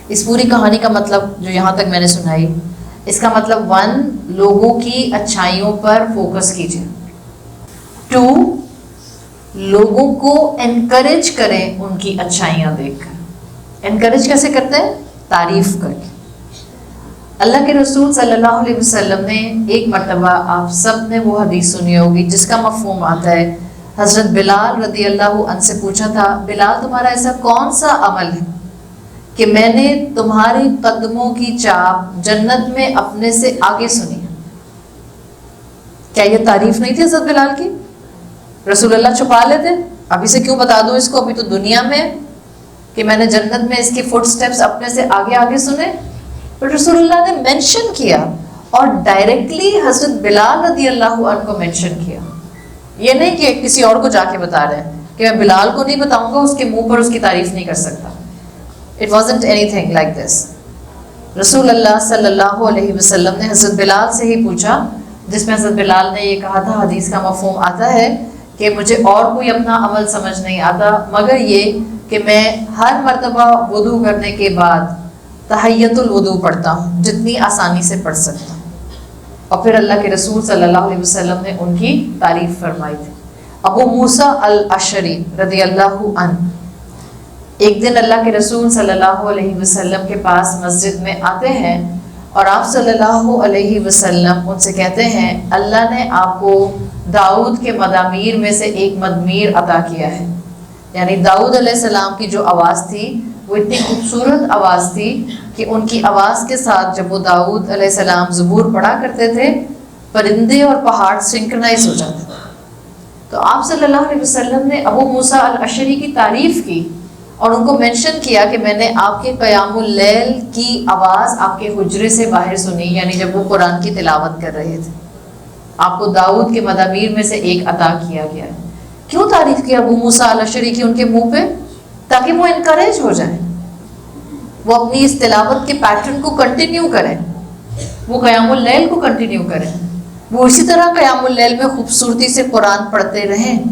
اس پوری کہانی کا مطلب جو یہاں تک میں نے سنائی، اس کا مطلب 1 لوگوں کی اچھائیوں پر فوکس کیجیے، 2 لوگوں کو انکریج کریں ان کی اچھائیاں دیکھ کر۔ انکریج کیسے کرتے ہیں؟ تعریف کر کے۔ اللہ کے رسول صلی اللہ علیہ وسلم نے ایک مرتبہ، آپ سب نے وہ حدیث سنی ہوگی جس کا مفہوم آتا ہے، حضرت بلال رضی اللہ عنہ سے پوچھا تھا، بلال تمہارا ایسا کون سا عمل ہے کہ میں نے تمہارے قدموں کی چاپ جنت میں اپنے سے آگے سنی ہے؟ کیا یہ تعریف نہیں تھی حضرت بلال کی؟ رسول اللہ چھپا لیتے، ابھی سے کیوں بتا دوں اس کو، ابھی تو دنیا میں کہ میں نے جنت میں اس کے فٹ سٹیپس اپنے سے آگے آگے سنے، پر رسول اللہ نے مینشن کیا، اور ڈائریکٹلی حضرت بلال رضی اللہ عنہ کو مینشن کیا۔ یہ نہیں کہ کسی اور کو جا کے بتا رہے ہیں کہ میں بلال کو نہیں بتاؤں گا، اس کے منہ پر اس کی تعریف نہیں کر سکتا۔ It wasn't anything like this۔ رسول اللہ صلی اللہ علیہ وسلم نے حضرت بلال سے ہی پوچھا، جس میں حضرت بلال نے یہ کہا تھا، حدیث کا مفہوم آتا ہے کہ مجھے اور کوئی اپنا عمل سمجھ نہیں آتا مگر یہ کہ میں ہر مرتبہ وضو کرنے کے بعد تحیۃ الوضو پڑھتا ہوں، جتنی آسانی سے پڑھ سکتا ہوں۔ اور پھر اللہ کے رسول صلی اللہ علیہ وسلم نے ان کی تعریف فرمائی تھی۔ ابو موسیٰ الاشعری رضی اللہ عنہ ایک دن اللہ کے رسول صلی اللہ علیہ وسلم کے پاس مسجد میں آتے ہیں، اور آپ صلی اللہ علیہ وسلم ان سے کہتے ہیں، اللہ نے آپ کو داؤد کے مزامیر میں سے ایک مزمیر عطا کیا ہے۔ یعنی داؤد علیہ السلام کی جو آواز تھی وہ اتنی خوبصورت آواز تھی کہ ان کی آواز کے ساتھ جب وہ داؤد علیہ السلام زبور پڑھا کرتے تھے، پرندے اور پہاڑ سنکرنائز ہو جاتے تھے۔ تو آپ صلی اللہ علیہ وسلم نے ابو موسیٰ الاشعری کی تعریف کی اور ان کو مینشن کیا کہ میں نے آپ کے قیام اللیل کی آواز آپ کے حجرے سے باہر سنی، یعنی جب وہ قرآن کی تلاوت کر رہے تھے۔ آپ کو داؤد کے مزامیر میں سے ایک عطا کیا گیا ہے۔ کیوں تعریف کیا ابو موسیٰ الاشعری کی ان کے منہ پہ؟ تاکہ وہ انکریج ہو جائیں، وہ اپنی اس تلاوت کے پیٹرن کو کنٹینیو کریں، وہ قیام اللیل کو کنٹینیو کریں، وہ اسی طرح قیام اللیل میں خوبصورتی سے قرآن پڑھتے رہیں۔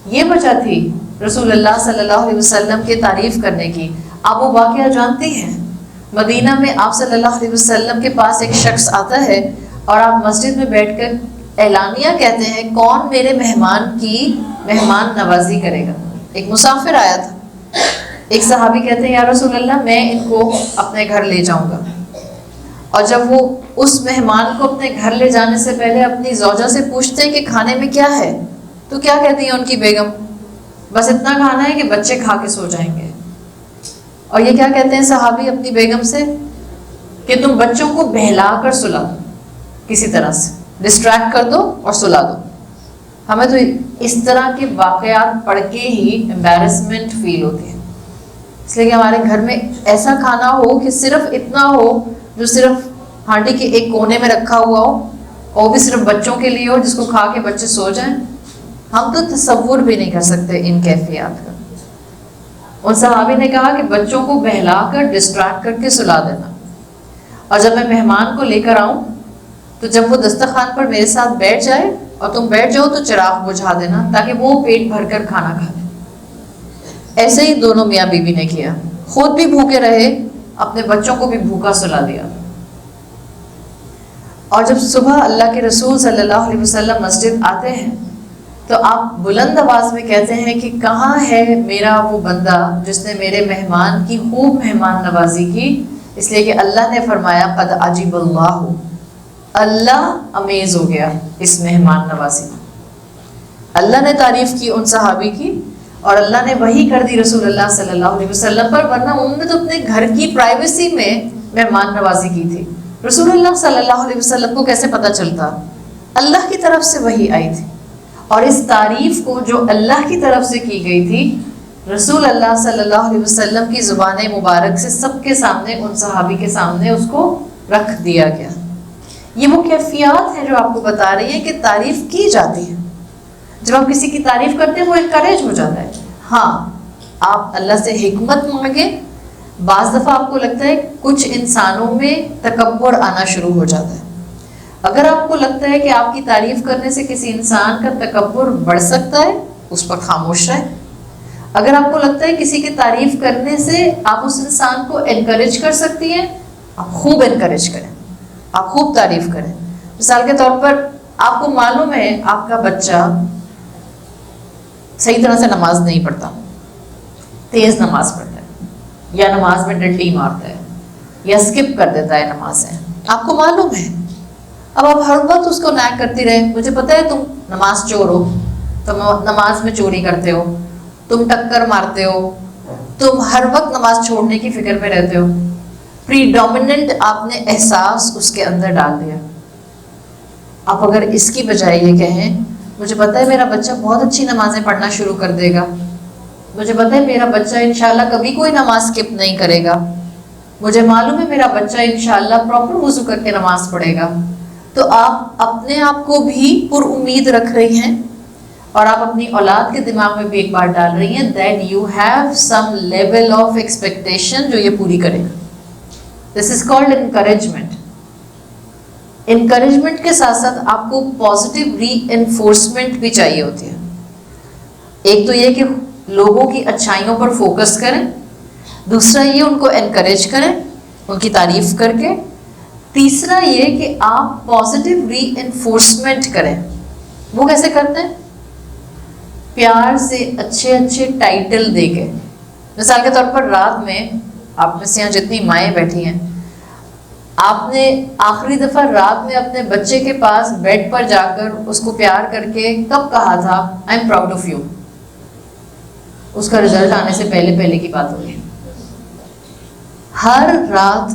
یہ وجہ تھی رسول اللہ صلی اللہ علیہ وسلم کے تعریف کرنے کی۔ آپ وہ واقعہ جانتی ہیں، مدینہ میں آپ صلی اللہ علیہ وسلم کے پاس ایک شخص آتا ہے اور آپ مسجد میں بیٹھ کر اعلانیہ کہتے ہیں، کون میرے مہمان کی مہمان نوازی کرے گا؟ ایک مسافر آیا تھا، ایک صحابی کہتے ہیں، یا رسول اللہ میں ان کو اپنے گھر لے جاؤں گا۔ اور جب وہ اس مہمان کو اپنے گھر لے جانے سے پہلے اپنی زوجہ سے پوچھتے ہیں کہ کھانے میں کیا ہے، تو کیا کہتی ہیں ان کی بیگم؟ بس اتنا کھانا ہے کہ بچے کھا کے سو جائیں گے۔ اور یہ کیا کہتے ہیں صحابی اپنی بیگم سے؟ کہ تم بچوں کو بہلا کر سلا دو، کسی طرح سے ڈسٹریکٹ کر دو اور سلا دو۔ ہمیں تو اس طرح کے واقعات پڑھ کے ہی امبیرسمنٹ فیل ہوتی ہے، اس لیے کہ ہمارے گھر میں ایسا کھانا ہو کہ صرف اتنا ہو جو صرف ہانڈی کے ایک کونے میں رکھا ہوا ہو، اور وہ بھی صرف بچوں کے لیے ہو، جس کو کھا کے بچے سو جائیں۔ ہم تو تصور بھی نہیں کر سکتے ان کیفیات کا۔ ان صحابی نے کہا کہ بچوں کو بہلا کر ڈسٹریکٹ کر کے سلا دینا، اور جب میں مہمان کو لے کر آؤں تو جب وہ دسترخوان پر میرے ساتھ بیٹھ جائے اور تم بیٹھ جاؤ تو چراغ بجھا دینا تاکہ وہ پیٹ بھر کر کھانا کھا لے۔ ایسے ہی دونوں میاں بیوی نے کیا، خود بھی بھوکے رہے، اپنے بچوں کو بھی بھوکا سلا دیا۔ اور جب صبح اللہ کے رسول صلی اللہ علیہ وسلم مسجد آتے ہیں تو آپ بلند آواز میں کہتے ہیں کہ کہاں ہے میرا وہ بندہ جس نے میرے مہمان کی خوب مہمان نوازی کی؟ اس لیے کہ اللہ نے فرمایا، قد عجب اللہ، اللہ امیز ہو گیا اس مہمان نوازی میں۔ اللہ نے تعریف کی ان صحابی کی، اور اللہ نے وحی کر دی رسول اللہ صلی اللہ علیہ وسلم پر، ورنہ انہوں نے تو اپنے گھر کی پرائیویسی میں مہمان نوازی کی تھی۔ رسول اللہ صلی اللہ علیہ وسلم کو کیسے پتہ چلتا؟ اللہ کی طرف سے وحی آئی تھی، اور اس تعریف کو جو اللہ کی طرف سے کی گئی تھی، رسول اللہ صلی اللہ علیہ وسلم کی زبان مبارک سے سب کے سامنے، ان صحابی کے سامنے اس کو رکھ دیا گیا۔ یہ وہ کیفیات ہیں جو آپ کو بتا رہی ہیں کہ تعریف کی جاتی ہے۔ جب آپ کسی کی تعریف کرتے ہیں وہ انکریج ہو جاتا ہے۔ ہاں، آپ اللہ سے حکمت مانگیں۔ بعض دفعہ آپ کو لگتا ہے کچھ انسانوں میں تکبر آنا شروع ہو جاتا ہے۔ اگر آپ کو لگتا ہے کہ آپ کی تعریف کرنے سے کسی انسان کا تکبر بڑھ سکتا ہے، اس پر خاموش رہیں۔ اگر آپ کو لگتا ہے کسی کی تعریف کرنے سے آپ اس انسان کو انکریج کر سکتی ہیں، آپ خوب انکریج کریں، آپ خوب تعریف کریں. مثال کے طور پر آپ کو معلوم ہے آپ کا بچہ صحیح طرح سے نماز نہیں پڑھتا، تیز نماز پڑھتا ہے، یا نماز میں ڈنڈی مارتا ہے، یا اسکپ کر دیتا ہے نمازیں، آپ کو معلوم ہے. اب آپ ہر وقت اس کو نیگ کرتی رہے، مجھے پتا ہے تم نماز چور ہو، تم نماز میں چوری کرتے ہو، تم ٹکر مارتے ہو، تم ہر وقت نماز چھوڑنے کی فکر میں رہتے ہو. پریڈومیننٹ آپ نے احساس اس کے اندر ڈال دیا. آپ اگر اس کی بجائے یہ کہیں مجھے پتا ہے میرا بچہ بہت اچھی نمازیں پڑھنا شروع کر دے گا، مجھے پتا ہے میرا بچہ انشاءاللہ کبھی کوئی نماز اسکپ نہیں کرے گا، مجھے معلوم ہے میرا بچہ انشاءاللہ پراپر وضو کر کے نماز پڑھے گا، تو آپ اپنے آپ کو بھی پر امید رکھ رہی ہیں اور آپ اپنی اولاد کے دماغ میں بھی ایک بات ڈال رہی ہیں that you have some level of expectation جو یہ پوری کرے گا. This is called encouragement. Encouragement کے ساتھ ساتھ آپ کو پازیٹیو ری انفورسمنٹ بھی چاہیے ہوتی ہے. ایک تو یہ کہ لوگوں کی اچھائیوں پر فوکس کریں، دوسرا یہ ان کو انکریج کریں ان کی تعریف کر کے، تیسرا یہ کہ آپ پازیٹیو ری انفورسمنٹ کریں. وہ کیسے کرتے ہیں؟ پیار سے اچھے اچھے ٹائٹل دے کے. مثال کے طور پر رات میں آپ میں سے یہاں جتنی مائیں بیٹھی ہیں، آپ نے آخری دفعہ رات میں اپنے بچے کے پاس بیڈ پر جا کر اس کو پیار کر کے کب کہا تھا I am proud of you? اس کا رزلٹ آنے سے پہلے کی بات ہوگی. ہر رات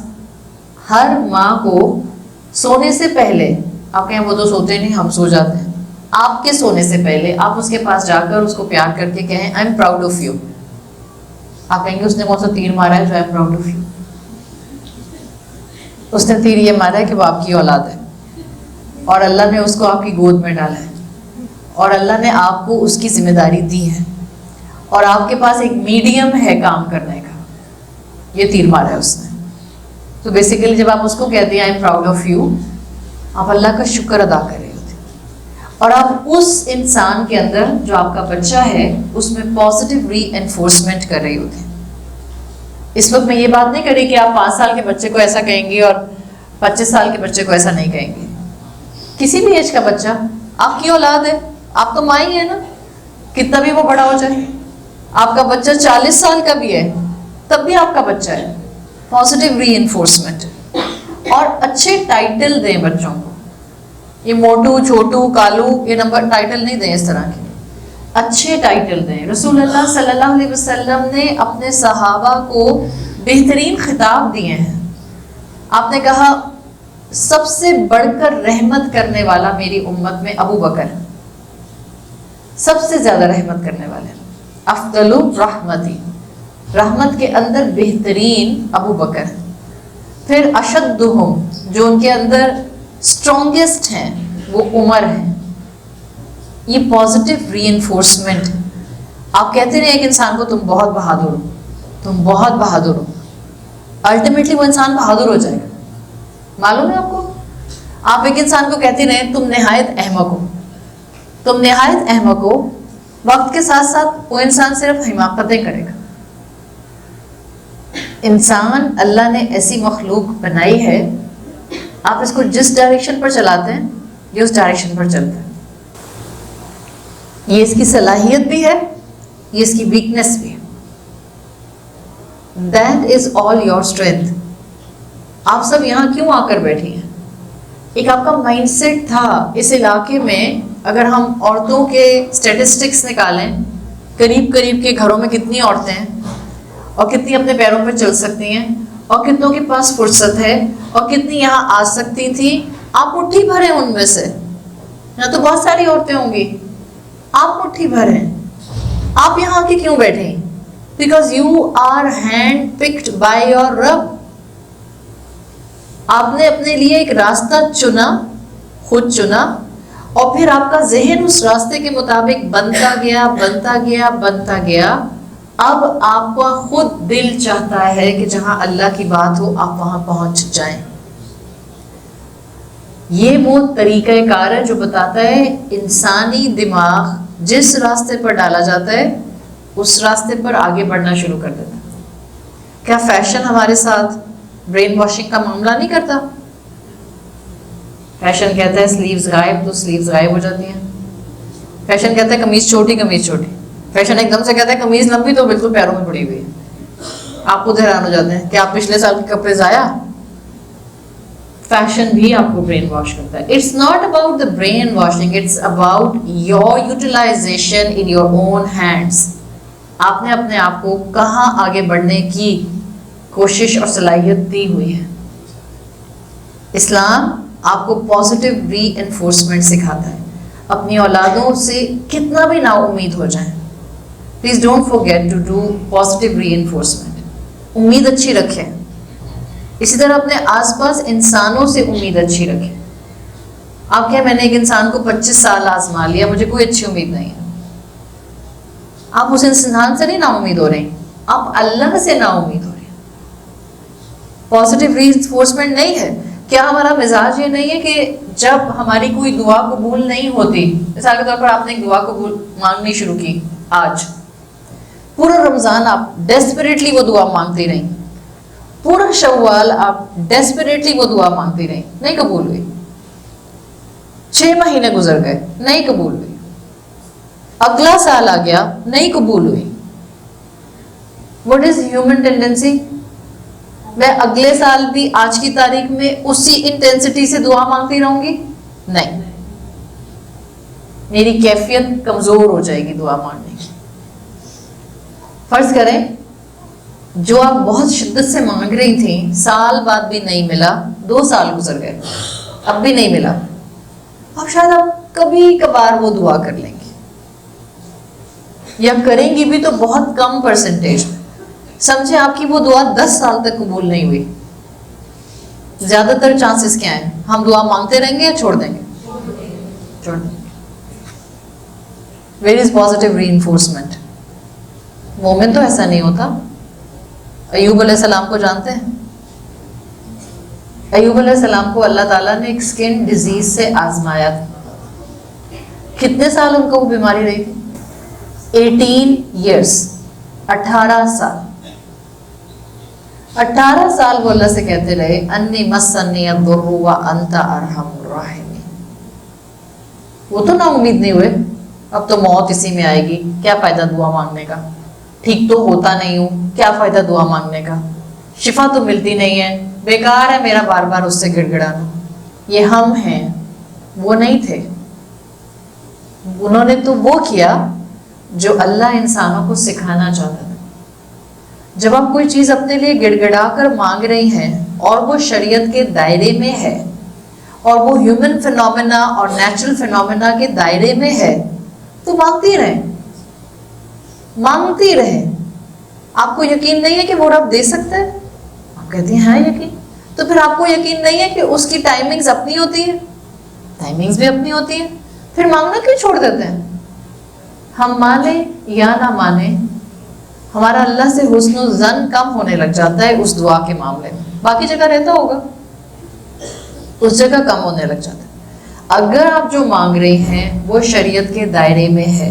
ہر ماں کو سونے سے پہلے، آپ کہیں وہ تو سوتے نہیں ہم سو جاتے ہیں، آپ کے سونے سے پہلے آپ اس کے پاس جا کر اس کو پیار کر کے کہیں آئی ایم پراؤڈ آف یو. آپ کہیں گے اس نے کون سا تیر مارا ہے جو I am proud of you? اس نے تیر یہ مارا ہے کہ وہ آپ کی اولاد ہے اور اللہ نے اس کو آپ کی گود میں ڈالا ہے اور اللہ نے آپ کو اس کی ذمہ داری دی ہے اور آپ کے پاس ایک میڈیم ہے کام کرنے کا، یہ تیر مارا ہے اس نے. تو بیسیکلی جب آپ اس کو کہتے ہیں آئی ایم پراؤڈ آف یو، آپ اللہ کا شکر ادا کر رہے ہوتے اور آپ اس انسان کے اندر جو آپ کا بچہ ہے اس میں پازیٹیو ری انفورسمنٹ کر رہی ہوتے ہیں. اس وقت میں یہ بات نہیں کر رہی کہ آپ 5 سال کے بچے کو ایسا کہیں گے اور 25 سال کے بچے کو ایسا نہیں کہیں گے. کسی بھی ایج کا بچہ آپ کی اولاد ہے، آپ تو ماں ہی ہے نا، کتنا بھی وہ بڑا ہو جائے. آپ کا بچہ 40 سال کا بھی ہے تب بھی آپ کا بچہ ہے. پازیٹیو ری انفورسمنٹ اور اچھے ٹائٹل دیں بچوں کو. یہ موٹو چھوٹو کالو یہ نمبر ٹائٹل نہیں دیں، اس طرح کے اچھے ٹائٹل دیں. رسول اللہ صلی اللہ علیہ وسلم نے اپنے صحابہ کو بہترین خطاب دیے ہیں. آپ نے کہا سب سے بڑھ کر رحمت کرنے والا میری امت میں ابو بکر، سب سے زیادہ رحمت کرنے والے، افضل رحمتی، رحمت کے اندر بہترین ابو بکر. پھر اشدہم، جو ان کے اندر اسٹرانگسٹ ہیں وہ عمر ہیں. یہ پازیٹیو ری انفورسمنٹ. آپ کہتے رہے ایک انسان کو تم بہت بہادر ہو، تم بہت بہادر ہو، الٹیمیٹلی وہ انسان بہادر ہو جائے گا. معلوم ہے آپ کو؟ آپ ایک انسان کو کہتے رہے تم نہایت احمق ہو، تم نہایت احمق ہو، وقت کے ساتھ ساتھ وہ انسان صرف حماقتیں کرے گا. انسان اللہ نے ایسی مخلوق بنائی ہے، آپ اس کو جس ڈائریکشن پر چلاتے ہیں یہ اس ڈائریکشن پر چلتا ہے. یہ اس کی صلاحیت بھی ہے، یہ اس کی ویکنس بھی ہے. That is all your strength. آپ سب یہاں کیوں آ کر بیٹھی ہیں؟ ایک آپ کا مائنڈ سیٹ تھا. اس علاقے میں اگر ہم عورتوں کے اسٹیٹسٹکس نکالیں، قریب کے گھروں میں کتنی عورتیں ہیں اور کتنی اپنے پیروں پہ چل سکتی ہیں اور کتنوں کے پاس فرصت ہے اور کتنی یہاں آ سکتی تھیں، آپ مٹھی بھر ہیں ان میں سے. یہاں تو بہت ساری عورتیں ہوں گی، آپ مٹھی بھر ہیں. آپ یہاں کے کیوں بیٹھے ہیں؟ Because you are hand picked by your رب. آپ نے اپنے لیے ایک راستہ چنا، خود چنا، اور پھر آپ کا ذہن اس راستے کے مطابق بنتا گیا. اب آپ کا خود دل چاہتا ہے کہ جہاں اللہ کی بات ہو آپ وہاں پہنچ جائیں. یہ وہ طریقہ کار ہے جو بتاتا ہے انسانی دماغ جس راستے پر ڈالا جاتا ہے اس راستے پر آگے بڑھنا شروع کر دیتا ہے. کیا فیشن ہمارے ساتھ برین واشنگ کا معاملہ نہیں کرتا؟ فیشن کہتا ہے سلیوز غائب، تو سلیوز غائب ہو جاتی ہیں. فیشن کہتا ہے قمیض چھوٹی، قمیض چھوٹی. فیشن ایک دم سے کہتا ہے قمیض لمبی، تو بالکل پیروں میں پڑی ہوئی ہے. آپ خود حیران ہو جاتے ہیں کہ آپ پچھلے سال کے کپڑے ضائع. فیشن بھی آپ کو برین واش کرتا ہے. It's not about the brainwashing, it's about your utilization in your own hands. آپ نے اپنے آپ کو کہاں آگے بڑھنے کی کوشش اور صلاحیت دی ہوئی ہے. اسلام آپ کو پازیٹیو ری انفورسمنٹ سکھاتا ہے. اپنی اولادوں سے کتنا بھی نا امید ہو جائیں، please don't forget to do positive reinforcement. امید اچھی رکھیں. اسی طرح اپنے آس پاس انسانوں سے امید اچھی رکھیں. آپ کہیں میں نے ایک انسان کو 25 سال آزما لیا، مجھے کوئی اچھی امید نہیں ہے. آپ اس انسان سے نہیں نا امید ہو رہے ہیں، آپ اللہ سے نا امید ہو رہے ہیں. پازیٹیو ری انفورسمنٹ نہیں ہے. کیا ہمارا مزاج یہ نہیں ہے کہ جب ہماری کوئی دعا قبول نہیں ہوتی، مثال کے طور پر آپ نے ایک دعا قبول مانگنی شروع کی، آج پورا رمضان آپ ڈیسپریٹلی وہ دعا مانگتی رہیں، پورا شوال آپ ڈیسپریٹلی وہ دعا مانگتی رہیں، نہیں قبول ہوئی. 6 مہینے گزر گئے، نہیں قبول ہوئی. اگلا سال آ گیا، نہیں قبول ہوئی. What is human tendency? میں اگلے سال بھی آج کی تاریخ میں اسی انٹینسٹی سے دعا مانگتی رہوں گی؟ نہیں، میری کیفیت کمزور ہو جائے گی دعا مانگنے کی. فرض کریں جو آپ بہت شدت سے مانگ رہی تھیں، سال بعد بھی نہیں ملا، 2 سال گزر گئے، اب بھی نہیں ملا. اب شاید آپ کبھی کبھار وہ دعا کر لیں گی، یا کریں گی بھی تو بہت کم پرسنٹیج میں. سمجھیں آپ کی وہ دعا 10 سال تک قبول نہیں ہوئی. زیادہ تر چانسز کیا ہیں؟ ہم دعا مانگتے رہیں گے یا چھوڑ دیں گے؟ چھوڑ دیں گے. Where is positive reinforcement? مومن تو ایسا نہیں ہوتا. ایوب علیہ السلام کو جانتے ہیں؟ ایوب علیہ السلام کو اللہ تعالیٰ نے ایک سکن ڈیزیز سے آزمایا تھا. کتنے سال ان کو وہ بیماری رہی تھی؟ 18 ایئرس، 18 سال. 18 سال وہ اللہ سے کہتے رہے انی مسنی الضر وانت ارحم الراحمین. وہ تو نا امید نہیں ہوئے، اب تو موت اسی میں آئے گی، کیا فائدہ دعا مانگنے کا، ٹھیک تو ہوتا نہیں ہوں، کیا فائدہ دعا مانگنے کا، شفا تو ملتی نہیں ہے، بیکار ہے میرا بار بار اس سے گڑ گڑانا. یہ ہم ہیں، وہ نہیں تھے. انہوں نے تو وہ کیا جو اللہ انسانوں کو سکھانا چاہتا تھا. جب آپ کوئی چیز اپنے لیے گڑ گڑا کر مانگ رہی ہیں اور وہ شریعت کے دائرے میں ہے اور وہ ہیومن فینومینا اور نیچرل فینومینا کے دائرے میں ہے، تو مانگتی رہیں، مانگتی رہیں. آپ کو یقین نہیں ہے کہ وہ رب دے سکتا ہے؟ آپ کہتی ہیں ہاں یقین. تو پھر آپ کو یقین نہیں ہے کہ اس کی ٹائمنگز اپنی ہوتی ہے؟ ٹائمنگز بھی اپنی ہوتی ہے. پھر مانگنا کیوں چھوڑ دیتے ہیں؟ ہم مانیں یا نہ مانیں، ہمارا اللہ سے حسن و ظن کم ہونے لگ جاتا ہے اس دعا کے معاملے میں. باقی جگہ رہتا ہوگا، اس جگہ کم ہونے لگ جاتا ہے. اگر آپ جو مانگ رہے ہیں وہ شریعت کے دائرے میں ہے،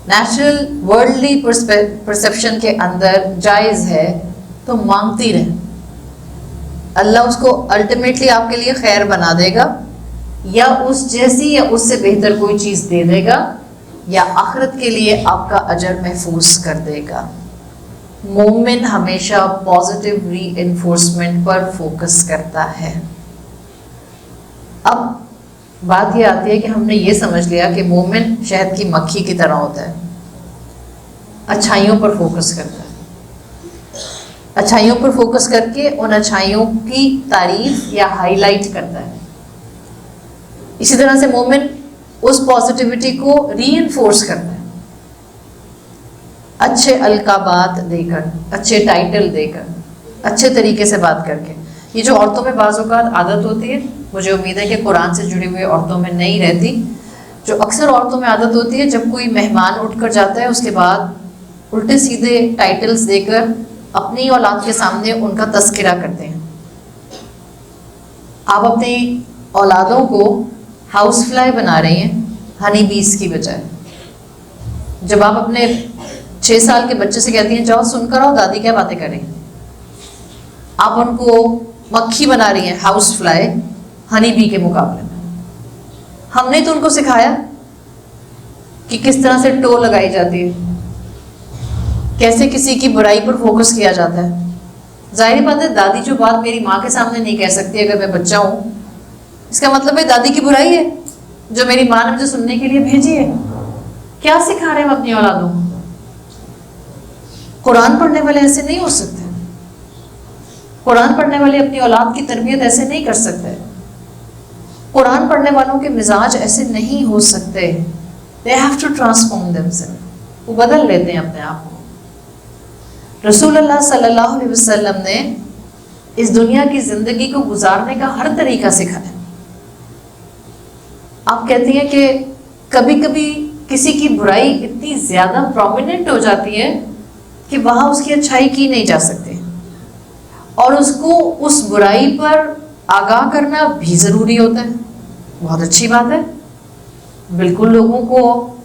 نیچرل ورلڈلی پرسپشن کے اندر جائز ہے، تو مانگتی رہیں. اللہ اس کو الٹیمیٹلی آپ کے لیے خیر بنا دے گا، یا اس جیسی یا اس سے بہتر کوئی چیز دے دے گا، یا آخرت کے لیے آپ کا اجر محفوظ کر دے گا. مومن ہمیشہ پازیٹیو ری انفورسمنٹ پر فوکس کرتا ہے. اب بات یہ آتی ہے کہ ہم نے یہ سمجھ لیا کہ مومن شہد کی مکھی کی طرح ہوتا ہے، اچھائیوں پر فوکس کرتا ہے، اچھائیوں پر فوکس کر کے ان اچھائیوں کی تعریف یا ہائی لائٹ کرتا ہے. اسی طرح سے مومن اس پازیٹیوٹی کو ری انفورس کرتا ہے، اچھے القابات دے کر، اچھے ٹائٹل دے کر، اچھے طریقے سے بات کر کے. یہ جو عورتوں میں بعض اوقات عادت ہوتی ہے، مجھے امید ہے کہ قرآن سے جڑی ہوئی عورتوں میں نہیں رہتی، جو اکثر عورتوں میں عادت ہوتی ہے، جب کوئی مہمان اٹھ کر جاتا ہے اس کے بعد الٹے سیدھے ٹائٹلز دے کر اپنی اولاد کے سامنے ان کا تذکرہ کرتے ہیں. آپ اپنی اولادوں کو ہاؤس فلائی بنا رہی ہیں ہنی بیز کی بجائے. جب آپ اپنے 6 سال کے بچے سے کہتی ہیں جاؤ سن کر آؤ دادی کیا باتیں کریں. آپ ان کو مکھی بنا رہی ہیں، ہاؤس فلائی، ہنی بی کے مقابلے میں. ہم نے تو ان کو سکھایا کہ کس طرح سے ٹو لگائی جاتی ہے، کیسے کسی کی برائی پر فوکس کیا جاتا ہے. ظاہر بات ہے دادی جو بات میری ماں کے سامنے نہیں کہہ سکتی اگر میں بچہ ہوں، اس کا مطلب ہے دادی کی برائی ہے جو میری ماں نے مجھے سننے کے لیے بھیجی ہے. کیا سکھا رہے ہیں ہم اپنی اولادوں کو؟ قرآن پڑھنے والے ایسے نہیں ہو سکتے. قرآن پڑھنے والے اپنی اولاد کی تربیت ایسے نہیں کر سکتے. قرآن پڑھنے والوں کے مزاج ایسے نہیں ہو سکتے. They have to transform themselves. وہ بدل لیتے ہیں اپنے آپ کو. رسول اللہ صلی اللہ علیہ وسلم نے اس دنیا کی زندگی کو گزارنے کا ہر طریقہ سکھایا. آپ کہتی ہیں کہ کبھی کبھی کسی کی برائی اتنی زیادہ پرومیننٹ ہو جاتی ہے کہ وہاں اس کی اچھائی کی نہیں جا سکتی، اور اس کو اس برائی پر آگاہ کرنا بھی ضروری ہوتا ہے. بہت اچھی بات ہے، بالکل لوگوں کو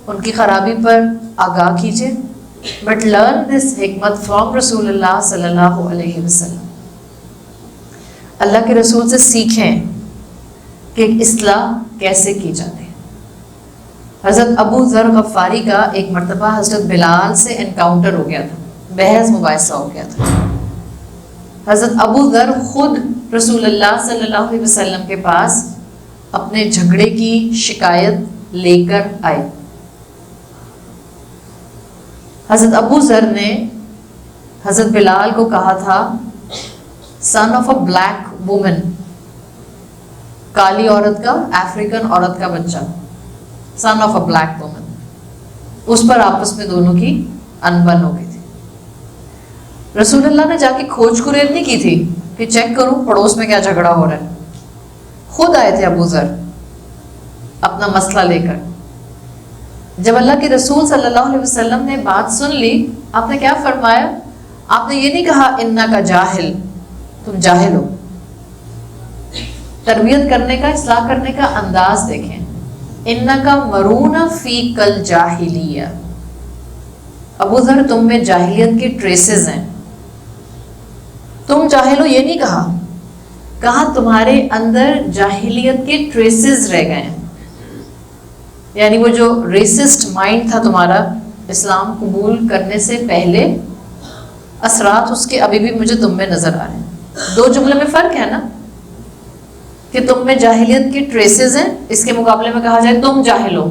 ان کی خرابی پر آگاہ کیجیے، بٹ لرن دس حکمت فرام رسول اللہ صلی اللہ علیہ وسلم. اللہ کے رسول سے سیکھیں کہ اصلاح کیسے کی جاتی ہے. حضرت ابو ذر غفاری کا ایک مرتبہ حضرت بلال سے انکاؤنٹر ہو گیا تھا، بحث مباحثہ ہو گیا تھا. حضرت ابو ذر خود رسول اللہ صلی اللہ علیہ وسلم کے پاس اپنے جھگڑے کی شکایت لے کر آئے. حضرت ابو ذر نے حضرت بلال کو کہا تھا سن آف اے بلیک وومن، کالی عورت کا، افریقن عورت کا بچہ، سن آف اے بلیک وومن. اس پر آپس میں دونوں کی انبن ہو گئی تھی. رسول اللہ نے جا کے کھوج کرید نہیں کی تھی کہ چیک کروں پڑوس میں کیا جھگڑا ہو رہا ہے. خود آئے تھے ابو ذر اپنا مسئلہ لے کر. جب اللہ کے رسول صلی اللہ علیہ وسلم نے بات سن لی، آپ نے کیا فرمایا؟ آپ نے یہ نہیں کہا انا کا جاہل، تم جاہل ہو. تربیت کرنے کا، اصلاح کرنے کا انداز دیکھیں. انا کا مرون فی کل جاہلیہ، ابو ذر تم میں جاہلیت کے ٹریسز ہیں، تم جاہل ہو یہ نہیں کہا، کہا تمہارے اندر جاہلیت کے ٹریسز رہ گئے ہیں. یعنی وہ جو ریسسٹ مائنڈ تھا تمہارا اسلام قبول کرنے سے پہلے، اثرات اس کے ابھی بھی مجھے تم میں نظر آ رہے ہیں. 2 جملے میں فرق ہے نا، کہ تم میں جاہلیت کے ٹریسز ہیں، اس کے مقابلے میں کہا جائے تم جاہل ہو.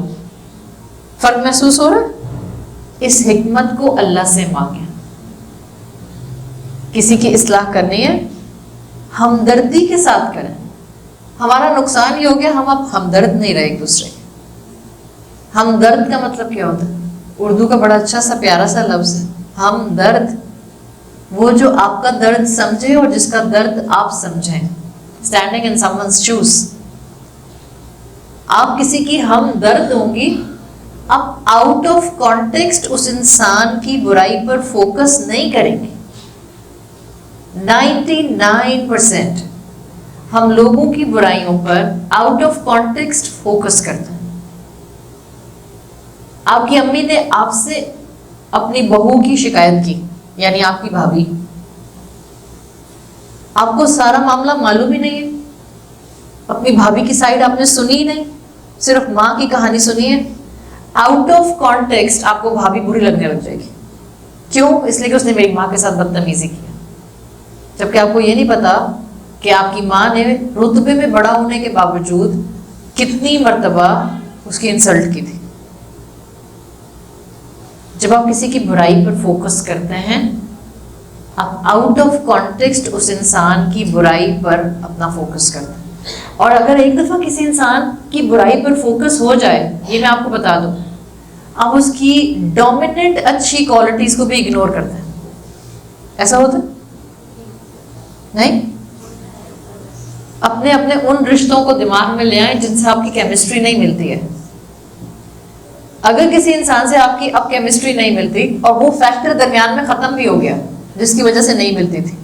فرق محسوس ہو رہا ہے؟ اس حکمت کو اللہ سے مانگیں. کسی کی اصلاح کرنی ہے، ہمدردی کے ساتھ کریں. ہمارا نقصان یہ ہو گیا ہم اب ہمدرد نہیں رہے ایک دوسرے کے. ہمدرد کا مطلب کیا ہوتا ہے؟ اردو کا بڑا اچھا سا پیارا سا لفظ ہے ہمدرد. وہ جو آپ کا درد سمجھے اور جس کا درد آپ سمجھیں. Standing in someone's shoes. آپ کسی کی ہمدرد ہوں گی، آپ آؤٹ آف کانٹیکسٹ اس انسان کی برائی پر فوکس نہیں کریں گے. 99% ہم لوگوں کی برائیوں پر آؤٹ آف کانٹیکسٹ فوکس کرتے ہیں. آپ کی امی نے آپ سے اپنی بہو کی شکایت کی، یعنی آپ کی بھابھی، آپ کو سارا معاملہ معلوم ہی نہیں ہے، اپنی بھابھی کی سائیڈ آپ نے سنی ہی نہیں، صرف ماں کی کہانی سنی ہے. آؤٹ آف کانٹیکسٹ آپ کو بھابھی بری لگنے لگ جائے گی. کیوں؟ اس لیے کہ اس نے میری ماں کے ساتھ بدتمیزی کی، جبکہ آپ کو یہ نہیں پتا کہ آپ کی ماں نے رتبے میں بڑا ہونے کے باوجود کتنی مرتبہ اس کی انسلٹ کی تھی. جب آپ کسی کی برائی پر فوکس کرتے ہیں، آپ آؤٹ آف کانٹیکسٹ اس انسان کی برائی پر اپنا فوکس کرتے ہیں. اور اگر ایک دفعہ کسی انسان کی برائی پر فوکس ہو جائے، یہ میں آپ کو بتا دوں، آپ اس کی ڈومیننٹ اچھی کوالٹیز کو بھی اگنور کرتے ہیں. ایسا ہوتا ہے نہیں؟ اپنے ان رشتوں کو دماغ میں لے آئیں جن سے آپ کی کیمسٹری نہیں ملتی ہے. اگر کسی انسان سے آپ کی اب کیمسٹری نہیں ملتی اور وہ فیکٹر درمیان میں ختم بھی ہو گیا جس کی وجہ سے نہیں ملتی تھی،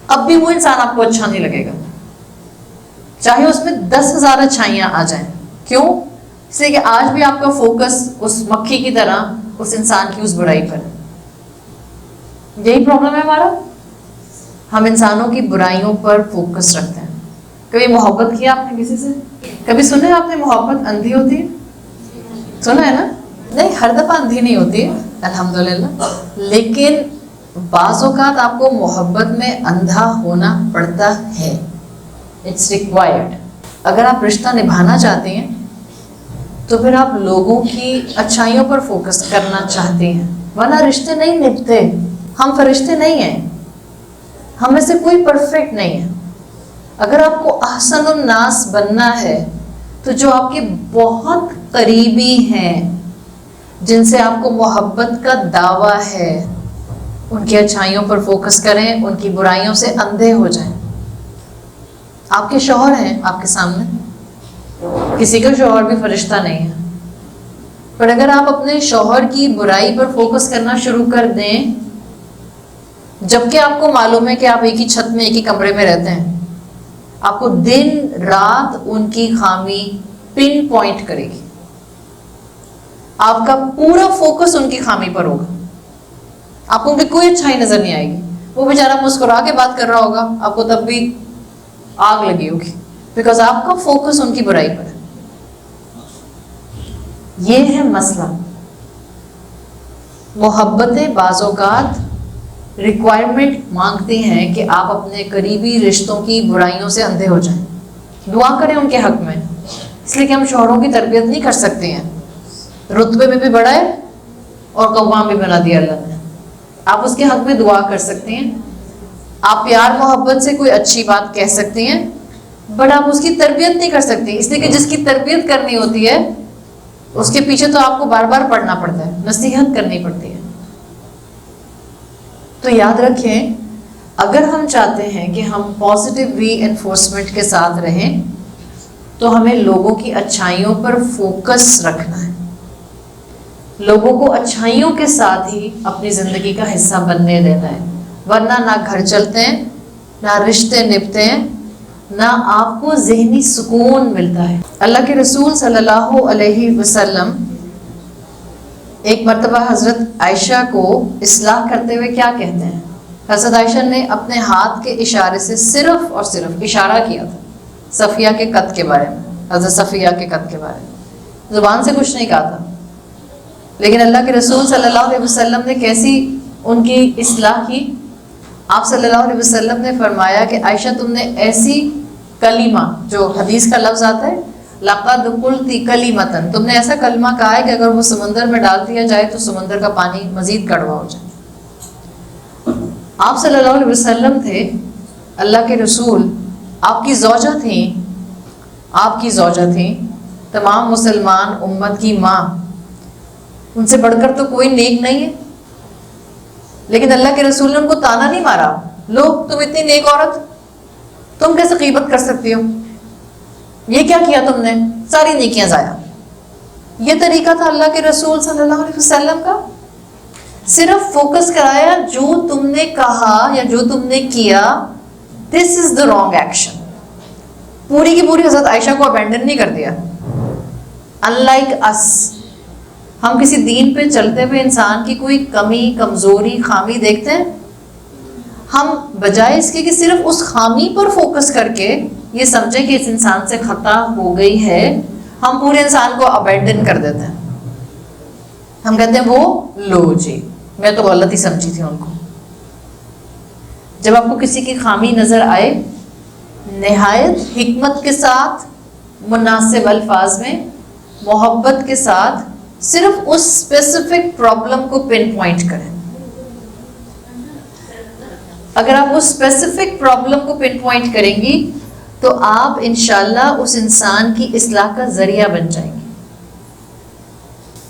اب بھی وہ انسان آپ کو اچھا نہیں لگے گا، چاہے اس میں 10,000 اچھائیاں آ جائیں. کیوں؟ اس لیے کہ آج بھی آپ کا فوکس اس مکھی کی طرح اس انسان کی اس برائی پر ہے. یہی پرابلم ہے ہمارا. ہم انسانوں کی برائیوں پر فوکس رکھتے ہیں. کبھی محبت کیا آپ نے کسی سے؟ کبھی سنا ہے آپ نے محبت اندھی ہوتی ہے؟ سنا ہے نا؟ نہیں، ہر دفعہ اندھی نہیں ہوتی ہے الحمدللہ، لیکن بعض اوقات آپ کو محبت میں اندھا ہونا پڑتا ہے. It's required. اگر آپ رشتہ نبھانا چاہتے ہیں تو پھر آپ لوگوں کی اچھائیوں پر فوکس کرنا چاہتے ہیں، ورنہ رشتے نہیں نبھتے. ہم فرشتے نہیں ہیں، ہم میں سے کوئی پرفیکٹ نہیں ہے. اگر آپ کو احسن الناس بننا ہے تو جو آپ کے بہت قریبی ہیں، جن سے آپ کو محبت کا دعویٰ ہے، ان کی اچھائیوں پر فوکس کریں، ان کی برائیوں سے اندھے ہو جائیں. آپ کے شوہر ہیں آپ کے سامنے، کسی کا شوہر بھی فرشتہ نہیں ہے، پر اگر آپ اپنے شوہر کی برائی پر فوکس کرنا شروع کر دیں، جبکہ آپ کو معلوم ہے کہ آپ ایک ہی چھت میں ایک ہی کمرے میں رہتے ہیں، آپ کو دن رات ان کی خامی پن پوائنٹ کرے گی. آپ کا پورا فوکس ان کی خامی پر ہوگا، آپ کو ان کی کوئی اچھائی نظر نہیں آئے گی. وہ بیچارہ مسکرا کے بات کر رہا ہوگا، آپ کو تب بھی آگ لگی ہوگی، بیکاز آپ کا فوکس ان کی برائی پر ہے. یہ ہے مسئلہ. محبتیں بعض اوقات ریکوائرمنٹ مانگتی ہیں کہ آپ اپنے قریبی رشتوں کی برائیوں سے اندھے ہو جائیں. دعا کریں ان کے حق میں، اس لیے کہ ہم شوہروں کی تربیت نہیں کر سکتے ہیں. رتبے میں بھی بڑا ہے اور قوام بھی بنا دیا اللہ نے. آپ اس کے حق میں دعا کر سکتے ہیں، آپ پیار محبت سے کوئی اچھی بات کہہ سکتے ہیں، بٹ آپ اس کی تربیت نہیں کر سکتے، اس لیے کہ جس کی تربیت کرنی ہوتی ہے اس کے پیچھے تو آپ کو بار بار پڑھنا پڑتا ہے، نصیحت کرنی پڑتی ہے. تو یاد رکھیں، اگر ہم چاہتے ہیں کہ ہم پازیٹیو ری انفورسمنٹ کے ساتھ رہیں تو ہمیں لوگوں کی اچھائیوں پر فوکس رکھنا ہے، لوگوں کو اچھائیوں کے ساتھ ہی اپنی زندگی کا حصہ بننے دینا ہے. ورنہ نہ گھر چلتے ہیں، نہ رشتے نبھتے ہیں، نہ آپ کو ذہنی سکون ملتا ہے. اللہ کے رسول صلی اللہ علیہ وسلم ایک مرتبہ حضرت عائشہ کو اصلاح کرتے ہوئے کیا کہتے ہیں؟ حضرت عائشہ نے اپنے ہاتھ کے اشارے سے صرف اور صرف اشارہ کیا تھا صفیہ کے قد کے بارے میں، حضرت صفیہ کے قد کے بارے میں، زبان سے کچھ نہیں کہا تھا. لیکن اللہ کے رسول صلی اللہ علیہ وسلم نے کیسی ان کی اصلاح کی؟ آپ صلی اللہ علیہ وسلم نے فرمایا کہ عائشہ تم نے ایسی کلمہ، جو حدیث کا لفظ آتا ہے لقد قلت کلمۃ، تم نے ایسا کلمہ کہا ہے کہ اگر وہ سمندر میں ڈال دیا جائے تو سمندر کا پانی مزید کڑوا ہو جائے. آپ صلی اللہ علیہ وسلم تھے، اللہ کے رسول، آپ کی زوجہ تھیں، آپ کی زوجہ تھیں، تمام مسلمان امت کی ماں، ان سے بڑھ کر تو کوئی نیک نہیں ہے. لیکن اللہ کے رسول نے ان کو تانا نہیں مارا، لو تم اتنی نیک عورت، تم کیسے غیبت کر سکتی ہو، یہ کیا کیا تم نے، ساری نیکیاں ضائع. یہ طریقہ تھا اللہ کے رسول صلی اللہ علیہ وسلم کا. صرف فوکس کرایا جو تم نے کہا یا جو تم نے کیا دس از دا رانگ ایکشن. پوری کی پوری حضرت عائشہ کو ابینڈن نہیں کر دیا. ان لائک اس، ہم کسی دین پہ چلتے ہوئے انسان کی کوئی کمی، کمزوری، خامی دیکھتے ہیں، ہم بجائے اس کے کہ صرف اس خامی پر فوکس کر کے یہ سمجھیں کہ اس انسان سے خطا ہو گئی ہے، ہم پورے انسان کو ابینڈن کر دیتے ہیں. ہم کہتے ہیں وہ لو جی میں تو غلط ہی سمجھی تھی ان کو. جب آپ کو کسی کی خامی نظر آئے، نہایت حکمت کے ساتھ، مناسب الفاظ میں، محبت کے ساتھ صرف اس اسپیسیفک پرابلم کو پن پوائنٹ کریں. اگر آپ اس اسپیسیفک پرابلم کو پن پوائنٹ کریں گی تو آپ انشاءاللہ اس انسان کی اصلاح کا ذریعہ بن جائیں گے.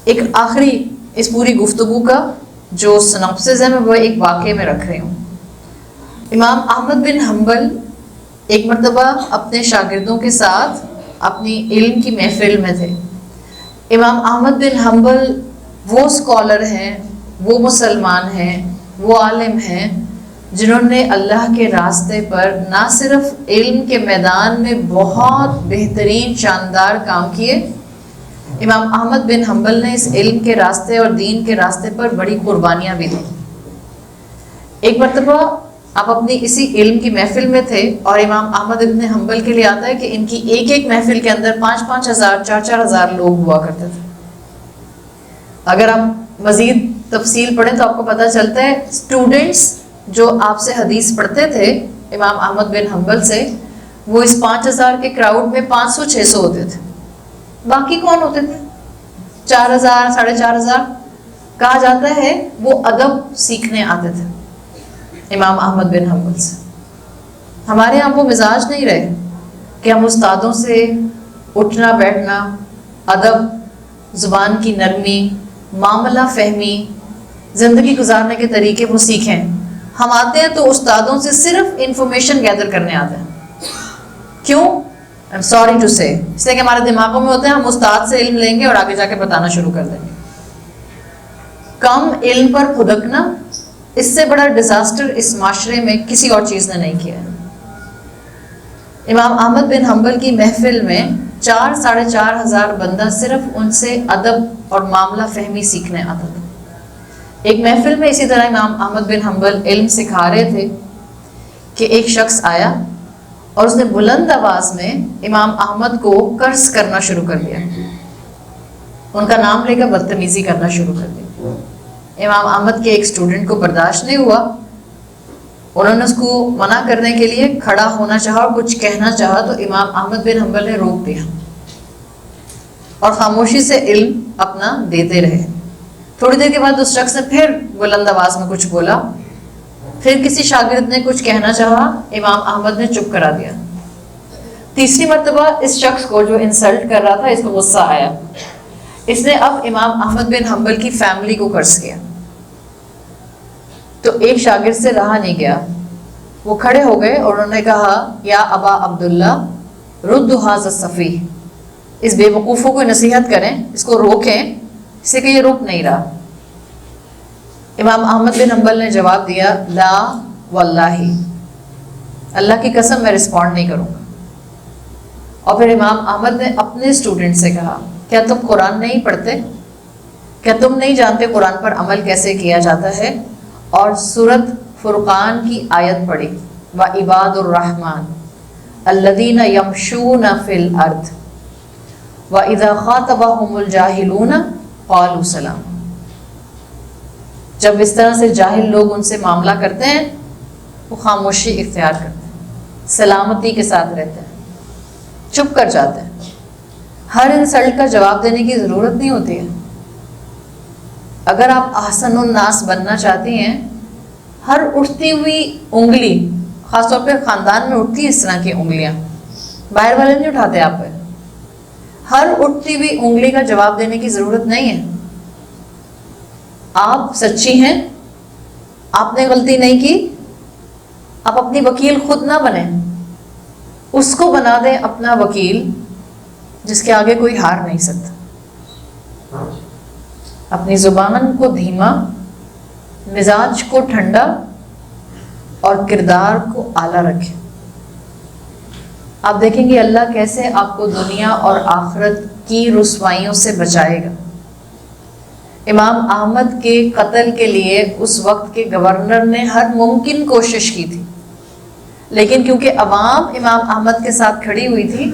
ایک آخری اس پوری گفتگو کا جو سنopsis ہے میں وہ ایک واقعے میں رکھ رہی ہوں. امام احمد بن حنبل ایک مرتبہ اپنے شاگردوں کے ساتھ اپنی علم کی محفل میں تھے. امام احمد بن حنبل وہ اسکالر ہیں، وہ مسلمان ہیں، وہ عالم ہیں جنہوں نے اللہ کے راستے پر نہ صرف علم کے میدان میں بہت بہترین شاندار کام کیے، امام احمد بن حنبل نے اس علم کے راستے اور دین کے راستے پر بڑی قربانیاں بھی دیں. ایک مرتبہ آپ اپنی اسی علم کی محفل میں تھے اور امام احمد بن حنبل کے لیے آتا ہے کہ ان کی ایک ایک محفل کے اندر 5-5 ہزار 4-4 ہزار لوگ ہوا کرتے تھے. اگر آپ مزید تفصیل پڑھیں تو آپ کو پتہ چلتا ہے اسٹوڈنٹس جو آپ سے حدیث پڑھتے تھے امام احمد بن حنبل سے، وہ اس 5,000 کے کراؤڈ میں 500-600 ہوتے تھے. باقی کون ہوتے تھے؟ 4,000 4,500. کہا جاتا ہے وہ ادب سیکھنے آتے تھے امام احمد بن حنبل سے. ہمارے یہاں وہ مزاج نہیں رہے کہ ہم استادوں سے اٹھنا بیٹھنا، ادب، زبان کی نرمی، معاملہ فہمی، زندگی گزارنے کے طریقے وہ سیکھیں. ہم آتے ہیں تو استادوں سے صرف انفارمیشن گیدر کرنے آتے ہیں. کیوں؟ I'm sorry to say، اس لیے کہ ہمارے دماغوں میں ہوتے ہیں ہم استاد سے علم لیں گے اور آگے جا کے بتانا شروع کر دیں گے. کم علم پر پھدکنا، اس سے بڑا ڈیزاسٹر اس معاشرے میں کسی اور چیز نے نہیں کیا ہے. امام احمد بن حنبل کی محفل میں 4-4.5 ہزار بندہ صرف ان سے ادب اور معاملہ فہمی سیکھنے آتا تھا. ایک محفل میں اسی طرح امام احمد بن حنبل علم سکھا رہے تھے کہ ایک شخص آیا اور اس نے بلند آواز میں امام احمد کو قرض کرنا شروع کر دیا. ان کا نام لے کر بدتمیزی کرنا شروع کر دیا. امام احمد کے ایک اسٹوڈنٹ کو برداشت نہیں ہوا. انہوں نے اس کو منع کرنے کے لیے کھڑا ہونا چاہا اور کچھ کہنا چاہا تو امام احمد بن حنبل نے روک دیا اور خاموشی سے علم اپنا دیتے رہے. تھوڑی دیر کے بعد اس شخص نے پھر بلند آواز میں کچھ بولا. پھر کسی شاگرد نے کچھ کہنا چاہا، امام احمد نے چپ کرا دیا. تیسری مرتبہ اس شخص کو جو انسلٹ کر رہا تھا اس کو غصہ آیا. اس نے اب امام احمد بن حنبل کی فیملی کو قرض کیا. تو ایک شاگرد سے رہا نہیں گیا، وہ کھڑے ہو گئے اور انہوں نے کہا یا ابا عبداللہ رد ھذا السفیہ، اس بے وقوفوں کو نصیحت کریں، اس کو روکیں، اس سے کہ یہ رک نہیں رہا. امام احمد بن حنبل نے جواب دیا لا واللہ، اللہ کی قسم میں رسپونڈ نہیں کروں گا. اور پھر امام احمد نے اپنے اسٹوڈنٹ سے کہا کیا تم قرآن نہیں پڑھتے؟ کیا تم نہیں جانتے قرآن پر عمل کیسے کیا جاتا ہے؟ اور سورۃ فرقان کی آیت پڑھی وعباد الرحمن الذین یمشون فی الارض واذا خاطبهم الجاہلون قالوا سلاما. جب اس طرح سے جاہل لوگ ان سے معاملہ کرتے ہیں وہ خاموشی اختیار کرتے ہیں، سلامتی کے ساتھ رہتے ہیں، چپ کر جاتے ہیں. ہر انسلٹ کا جواب دینے کی ضرورت نہیں ہوتی ہے. اگر آپ احسن الناس بننا چاہتی ہیں، ہر اٹھتی ہوئی انگلی، خاص طور پہ خاندان میں اٹھتی ہے اس طرح کی انگلیاں، باہر والے نہیں اٹھاتے آپ پہ، ہر اٹھتی ہوئی انگلی کا جواب دینے کی ضرورت نہیں ہے. آپ سچی ہیں، آپ نے غلطی نہیں کی، آپ اپنی وکیل خود نہ بنیں، اس کو بنا دیں اپنا وکیل جس کے آگے کوئی ہار نہیں سکتا. اپنی زبان کو دھیما، مزاج کو ٹھنڈا اور کردار کو اعلیٰ رکھیں. آپ دیکھیں گے اللہ کیسے آپ کو دنیا اور آخرت کی رسوائیوں سے بچائے گا. امام احمد کے قتل کے لیے اس وقت کے گورنر نے ہر ممکن کوشش کی تھی، لیکن کیونکہ عوام امام احمد کے ساتھ کھڑی ہوئی تھی،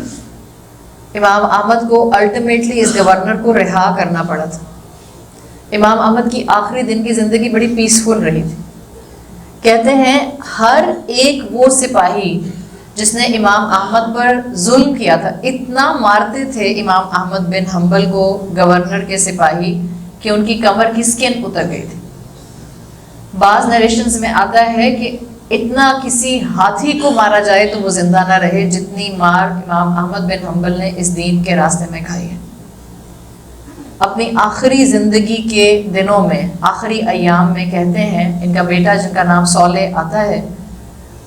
امام احمد کو الٹیمیٹلی اس گورنر کو رہا کرنا پڑا تھا. امام احمد کی آخری دن کی زندگی بڑی پیسفل رہی تھی. کہتے ہیں ہر ایک وہ سپاہی جس نے امام احمد پر ظلم کیا تھا، اتنا مارتے تھے امام احمد بن حنبل کو گورنر کے سپاہی کہ ان کی کمر کی سکن اتر گئی تھی. بعض نریشنز میں آتا ہے کہ اتنا کسی ہاتھی کو مارا جائے تو وہ زندہ نہ رہے جتنی مار امام احمد بن حنبل نے اس دین کے راستے میں کھائی ہے. اپنی آخری زندگی کے دنوں میں، آخری ایام میں کہتے ہیں ان کا بیٹا جن کا نام صالح آتا ہے،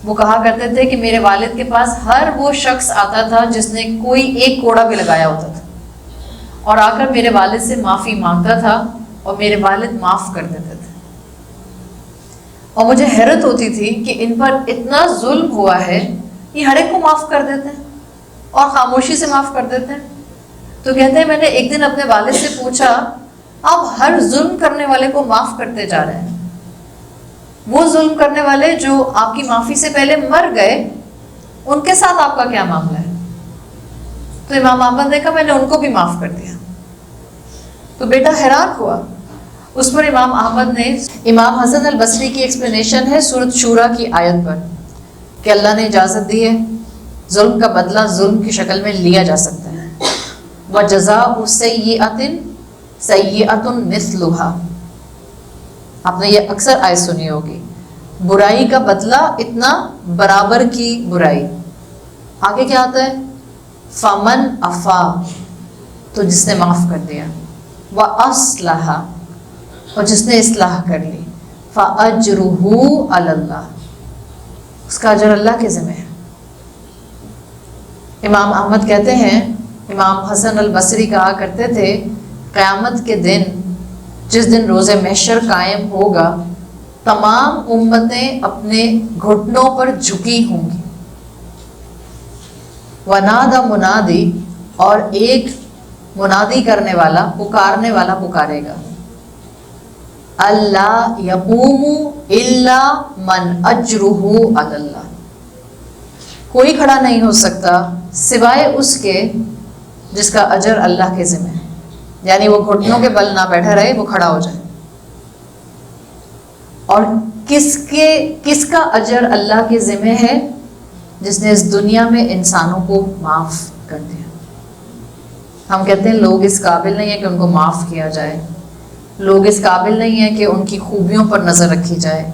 وہ کہا کرتے تھے کہ میرے والد کے پاس ہر وہ شخص آتا تھا جس نے کوئی ایک کوڑا بھی لگایا ہوتا تھا اور آ کر میرے والد سے معافی مانگتا تھا اور میرے والد معاف کر دیتے تھے. اور مجھے حیرت ہوتی تھی کہ ان پر اتنا ظلم ہوا ہے، یہ ہر ایک کو معاف کر دیتے ہیں اور خاموشی سے معاف کر دیتے ہیں. تو کہتے ہیں میں نے ایک دن اپنے والد سے پوچھا آپ ہر ظلم کرنے والے کو معاف کرتے جا رہے ہیں، وہ ظلم کرنے والے جو آپ کی معافی سے پہلے مر گئے، ان کے ساتھ آپ کا کیا معاملہ ہے؟ تو امام احمد نے کہا میں نے ان کو بھی معاف کر دیا. تو بیٹا حیران ہوا. اس پر امام احمد نے، امام حسن البصری کی ایکسپلینیشن ہے سورۃ شورا کی آیت پر کہ اللہ نے اجازت دی ہے ظلم کا بدلہ ظلم کی شکل میں لیا جا سکتا ہے. وَجَزَاءُ سَيِّئَةٍ سَيِّئَةٌ مِثْلُهَا. آپ نے یہ اکثر آیت سنی ہوگی، برائی کا بدلہ اتنا برابر کی برائی. آگے کیا آتا ہے؟ فَمَنْ عَفَا، تو جس نے معاف کر دیا، وَأَصْلَحَ، اور جس نے اصلاح کر لی، فَأَجْرُهُ عَلَى اللَّهِ، اس کا اجر اللہ کے ذمہ ہے. امام احمد کہتے ہیں، امام حسن البصری کہا کرتے تھے قیامت کے دن، جس دن روز محشر قائم ہوگا، تمام امتیں اپنے گھٹنوں پر جھکی ہوں گی. ونادى منادی، اور ایک منادی کرنے والا، پکارنے والا پکارے گا، اللہ یقوم الا من اجرہ علی اللہ، کوئی کھڑا نہیں ہو سکتا سوائے اس کے جس کا اجر اللہ کے ذمہ ہے. یعنی وہ گھٹنوں کے بل نہ بیٹھا رہے، وہ کھڑا ہو جائے. اور کس کا اجر اللہ کے ذمہ ہے؟ جس نے اس دنیا میں انسانوں کو معاف کر دیا. ہم کہتے ہیں لوگ اس قابل نہیں ہیں کہ ان کو معاف کیا جائے، لوگ اس قابل نہیں ہیں کہ ان کی خوبیوں پر نظر رکھی جائے،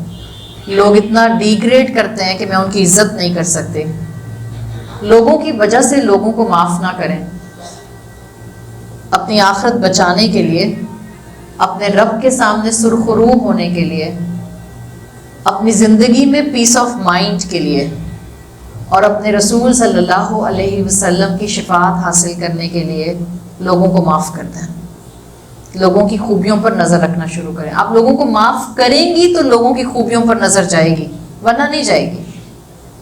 لوگ اتنا ڈیگریڈ کرتے ہیں کہ میں ان کی عزت نہیں کر سکتے. لوگوں کی وجہ سے لوگوں کو معاف نہ کریں. اپنی آخرت بچانے کے لیے، اپنے رب کے سامنے سرخرو ہونے کے لیے، اپنی زندگی میں پیس آف مائنڈ کے لیے، اور اپنے رسول صلی اللہ علیہ وسلم کی شفاعت حاصل کرنے کے لیے لوگوں کو معاف کرتے ہیں. لوگوں کی خوبیوں پر نظر رکھنا شروع کریں. آپ لوگوں کو معاف کریں گی تو لوگوں کی خوبیوں پر نظر جائے گی، ورنہ نہیں جائے گی.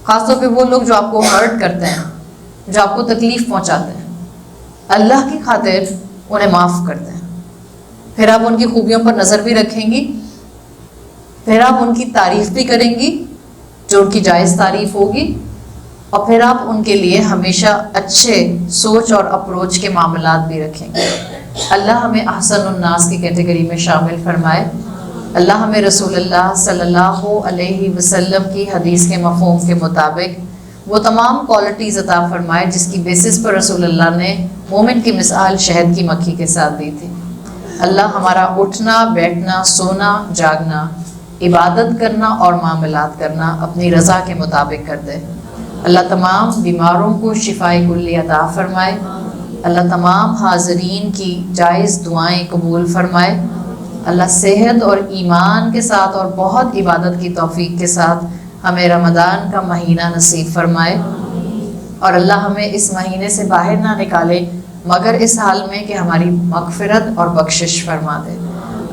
خاص طور پہ وہ لوگ جو آپ کو ہرٹ کرتے ہیں، جو آپ کو تکلیف پہنچاتے ہیں، اللہ کی خاطر انہیں معاف کرتے ہیں. پھر آپ ان کی خوبیوں پر نظر بھی رکھیں گی، پھر آپ ان کی تعریف بھی کریں گی جو ان کی جائز تعریف ہوگی، اور پھر آپ ان کے لیے ہمیشہ اچھے سوچ اور اپروچ کے معاملات بھی رکھیں گے. اللہ ہمیں احسن الناس کی کیٹیگری میں شامل فرمائے. اللہ ہمیں رسول اللہ صلی اللہ علیہ وسلم کی حدیث کے مفہوم کے مطابق وہ تمام کوالٹیز عطا فرمائے جس کی بیسس پر رسول اللہ نے مومن کی مثال شہد کی مکھی کے ساتھ دی تھی. اللہ ہمارا اٹھنا، بیٹھنا، سونا، جاگنا، عبادت کرنا اور معاملات کرنا اپنی رضا کے مطابق کر دے. اللہ تمام بیماروں کو شفائے کلی عطا فرمائے. اللہ تمام حاضرین کی جائز دعائیں قبول فرمائے. اللہ صحت اور ایمان کے ساتھ اور بہت عبادت کی توفیق کے ساتھ ہمیں رمضان کا مہینہ نصیب فرمائے. اور اللہ ہمیں اس مہینے سے باہر نہ نکالے مگر اس حال میں کہ ہماری مغفرت اور بخشش فرما دے.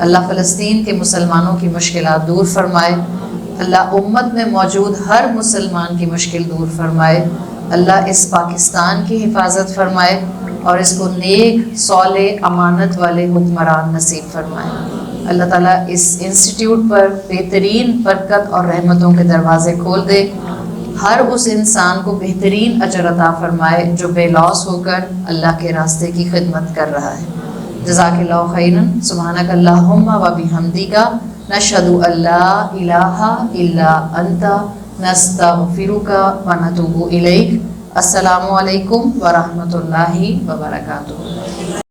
اللہ فلسطین کے مسلمانوں کی مشکلات دور فرمائے. اللہ امت میں موجود ہر مسلمان کی مشکل دور فرمائے. اللہ اس پاکستان کی حفاظت فرمائے اور اس کو نیک، صالح، امانت والے حکمران نصیب فرمائے. اللہ تعالیٰ اس انسٹیٹیوٹ پر بہترین برکت اور رحمتوں کے دروازے کھول دے. ہر اس انسان کو بہترین اجر عطا فرمائے جو بے لوث ہو کر اللہ کے راستے کی خدمت کر رہا ہے. جزاک اللہ خیرا. سبحانک اللہم و بحمدک، نشہد ان لا الہ الا انت، نستغفرک و نتوب الیک. السلام علیکم ورحمۃ اللہ وبرکاتہ.